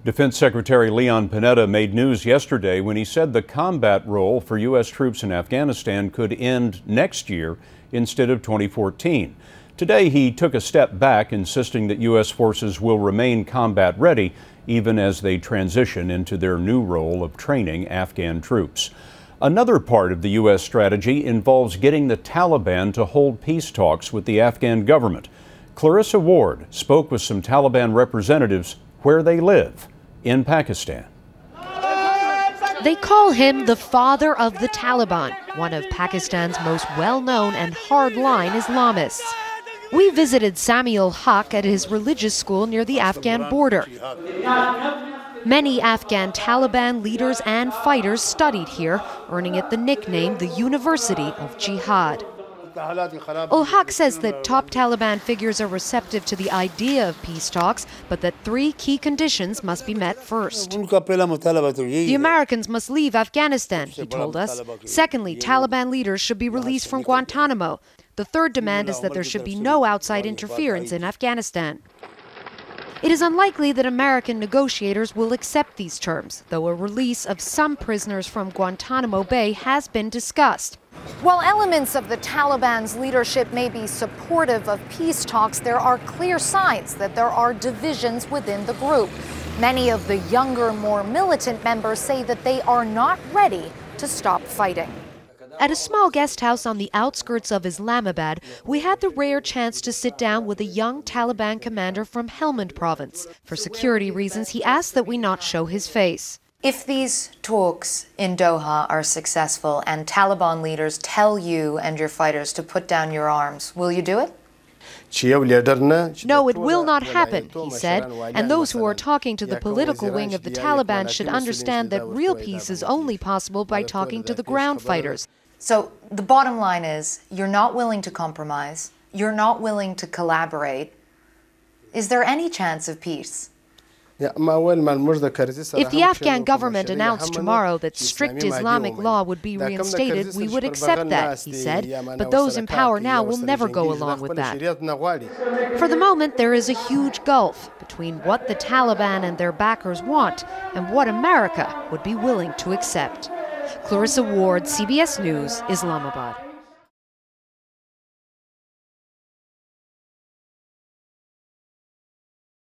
Defense Secretary Leon Panetta made news yesterday when he said the combat role for U.S. troops in Afghanistan could end next year instead of 2014. Today he took a step back, insisting that U.S. forces will remain combat ready even as they transition into their new role of training Afghan troops. Another part of the U.S. strategy involves getting the Taliban to hold peace talks with the Afghan government. Clarissa Ward spoke with some Taliban representatives where they live in Pakistan. They call him the father of the Taliban, one of Pakistan's most well-known and hard-line Islamists. We visited Samuel Haq at his religious school near the Afghan border. Many Afghan Taliban leaders and fighters studied here, earning it the nickname the University of Jihad. Haq says that top Taliban figures are receptive to the idea of peace talks, but that three key conditions must be met first. The Americans must leave Afghanistan, he told us. Secondly, Taliban leaders should be released from Guantanamo. The third demand is that there should be no outside interference in Afghanistan. It is unlikely that American negotiators will accept these terms, though a release of some prisoners from Guantanamo Bay has been discussed. While elements of the Taliban's leadership may be supportive of peace talks, there are clear signs that there are divisions within the group. Many of the younger, more militant members say that they are not ready to stop fighting. At a small guest house on the outskirts of Islamabad, we had the rare chance to sit down with a young Taliban commander from Helmand province. For security reasons, he asked that we not show his face. If these talks in Doha are successful and Taliban leaders tell you and your fighters to put down your arms, will you do it? No, it will not happen, he said, and those who are talking to the political wing of the Taliban should understand that real peace is only possible by talking to the ground fighters. So the bottom line is, you're not willing to compromise, you're not willing to collaborate. Is there any chance of peace? If the Afghan government announced tomorrow that strict Islamic law would be reinstated, we would accept that, he said, but those in power now will never go along with that. For the moment, there is a huge gulf between what the Taliban and their backers want and what America would be willing to accept. Clarissa Ward, CBS News, Islamabad.